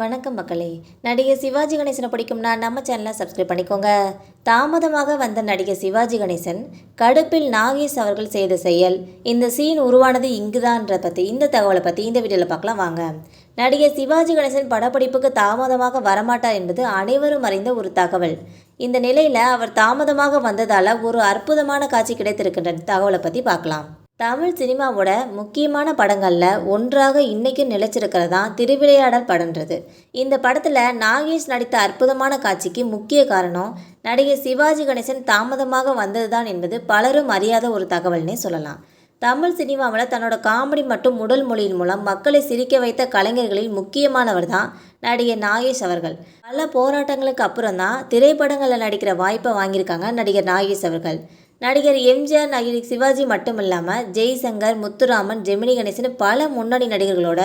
வணக்கம் மக்களே. நடிகர் சிவாஜி கணேசனை பிடிக்கும்னா நம்ம சேனலை சப்ஸ்கிரைப் பண்ணிக்கோங்க. தாமதமாக வந்த நடிகர் சிவாஜி கணேசன் கடுப்பில் நாகேஷ் அவர்கள் செய்த செயல், இந்த சீன் உருவானது இங்குதான்ற பற்றி இந்த தகவலை பற்றி இந்த வீடியோவில் பார்க்கலாம் வாங்க. நடிகர் சிவாஜி கணேசன் படப்பிடிப்புக்கு தாமதமாக வரமாட்டார் என்பது அனைவரும் அறிந்த ஒரு தகவல். இந்த நிலையில் அவர் தாமதமாக வந்ததால் ஒரு அற்புதமான காட்சி கிடைத்திருக்கின்ற தகவலை பற்றி பார்க்கலாம். தமிழ் சினிமாவோட முக்கியமான படங்களில் ஒன்றாக இன்றைக்கும் நிலைச்சிருக்கிறது தான் திருவிளையாடல் படம்ன்றது. இந்த படத்தில் நாகேஷ் நடித்த அற்புதமான காட்சிக்கு முக்கிய காரணம் நடிகர் சிவாஜி கணேசன் தாமதமாக வந்தது தான் என்பது பலரும் அறியாத ஒரு தகவல்னே சொல்லலாம். தமிழ் சினிமாவில் தன்னோட காமெடி மற்றும் உடல் மொழியின் மூலம் மக்களை சிரிக்க வைத்த கலைஞர்களில் முக்கியமானவர் தான் நடிகர் நாகேஷ் அவர்கள். பல போராட்டங்களுக்கு அப்புறம் தான் திரைப்படங்களில் நடிக்கிற வாய்ப்பை வாங்கியிருக்காங்க நடிகர் நாகேஷ் அவர்கள். நடிகர் எம்ஜிஆர், நடிகர் சிவாஜி மட்டும் இல்லாமல் ஜெய்சங்கர், முத்துராமன், ஜெமினி கணேசன் பல முன்னணி நடிகர்களோட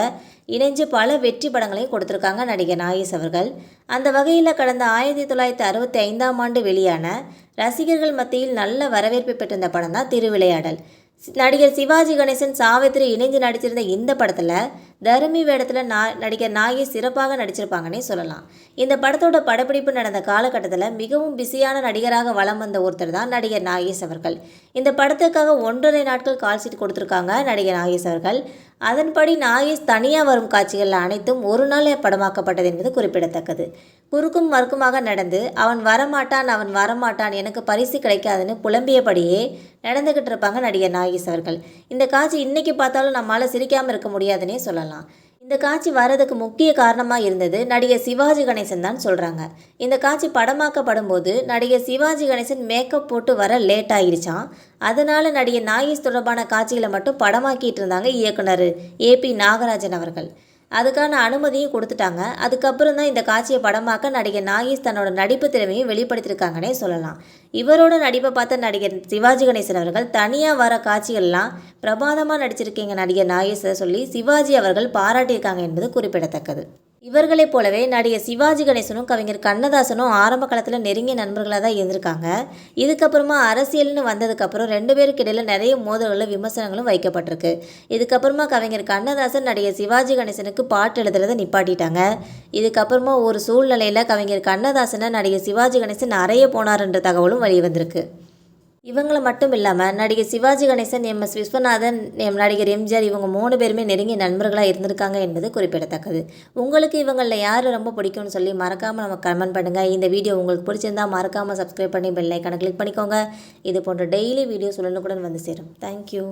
இணைஞ்சு பல வெற்றி படங்களையும் கொடுத்துருக்காங்க நடிகர் நாகேஷ் அவர்கள். அந்த வகையில் கடந்த 1965ஆம் ஆண்டு வெளியான ரசிகர்கள் மத்தியில் நல்ல வரவேற்பை பெற்றிருந்த படம் தான் திருவிளையாடல். நடிகர் சிவாஜி கணேசன், சாவித்திரி இணைஞ்சு நடிச்சிருந்த இந்த படத்தில் தருமி வேடத்தில் நடிகர் நாகேஷ் சிறப்பாக நடிச்சிருப்பாங்கன்னே சொல்லலாம். இந்த படத்தோட படப்பிடிப்பு நடந்த காலகட்டத்தில் மிகவும் பிஸியான நடிகராக வலம் வந்த ஒருத்தர் தான் நடிகர் நாகேஷ் அவர்கள். இந்த படத்துக்காக 1.5 நாட்கள் கால் ஷீட் கொடுத்துருக்காங்க நடிகர் நாகேஷ் அவர்கள். அதன்படி நாகேஷ் தனியாக வரும் காட்சிகள் அனைத்தும் ஒரு நாள் படமாக்கப்பட்டது என்பது குறிப்பிடத்தக்கது. குறுக்கும் மறுக்குமாக நடந்து அவன் வரமாட்டான் எனக்கு பரிசு கிடைக்காதுன்னு புலம்பியபடியே நடந்துக்கிட்டு இருப்பாங்க நடிகர் நாகேஷ் அவர்கள். இந்த காட்சி இன்றைக்கி பார்த்தாலும் நம்மளால் சிரிக்காமல் இருக்க முடியாதுன்னே சொல்லலாம். இந்த காட்சி வர்றதுக்கு முக்கிய காரணமாக இருந்தது நடிகர் சிவாஜி கணேசன் தான் சொல்கிறாங்க. இந்த காட்சி படமாக்கப்படும் போது நடிகர் சிவாஜி கணேசன் மேக்கப் போட்டு வர லேட் ஆகிடுச்சான். அதனால் நடிகர் நாகேஷ் தொடர்பான காட்சிகளை மட்டும் படமாக்கிட்டு இருந்தாங்க இயக்குனர் ஏபி நாகராஜன் அவர்கள். அதுக்கான அனுமதியும் கொடுத்துட்டாங்க. அதுக்கப்புறம் தான் இந்த காட்சியை படமாக்க நடிகர் நாகேஷ் தன்னோட நடிப்பு திறமையும் வெளிப்படுத்தியிருக்காங்கன்னே சொல்லலாம். இவரோட நடிப்பை பார்த்த நடிகர் சிவாஜி கணேசன் அவர்கள் தனியாக வர காட்சிகள்லாம் பிரமாதமாக நடிச்சிருக்கீங்க நடிகர் நாகேஷை சொல்லி சிவாஜி அவர்கள் பாராட்டியிருக்காங்க என்பது குறிப்பிடத்தக்கது. இவர்களைப் போலவே நடிகர் சிவாஜி கணேசனும் கவிஞர் கண்ணதாசனும் ஆரம்ப காலத்தில் நெருங்கிய நண்பர்களாக தான் இருந்திருக்காங்க. இதுக்கப்புறமா அரசியல்னு வந்ததுக்கப்புறம் 2 பேருக்கு இடையில் நிறைய மோதல்களும் விமர்சனங்களும் வைக்கப்பட்டிருக்கு. இதுக்கப்புறமா கவிஞர் கண்ணதாசன் நடிகர் சிவாஜி கணேசனுக்கு பாட்டு எழுதுறதை நிப்பாட்டிட்டாங்க. இதுக்கப்புறமா ஒரு சூழ்நிலையில் கவிஞர் கண்ணதாசனை நடிகர் சிவாஜி கணேசன் அறைய போனார்ன்ற தகவலும் வெளிவந்திருக்கு. இவங்களை மட்டும் இல்லாமல் நடிகர் சிவாஜி கணேசன், MS விஸ்வநாதன், நடிகர் எம்ஜிஆர் இவங்க 3 பேருமே நெருங்கிய நண்பர்களாக இருந்திருக்காங்க என்பது குறிப்பிடத்தக்கது. உங்களுக்கு இவங்களில் யார் ரொம்ப பிடிக்கும்னு சொல்லி மறக்காமல் நம்ம கமெண்ட் பண்ணுங்கள். இந்த வீடியோ உங்களுக்கு பிடிச்சிருந்தால் மறக்காமல் சப்ஸ்கிரைப் பண்ணி பெல் ஐக்கானை கிளிக் பண்ணிக்கோங்க. இது போன்ற டெய்லி வீடியோஸ் உடனுக்குடன் வந்து சேரும். தேங்க்யூ.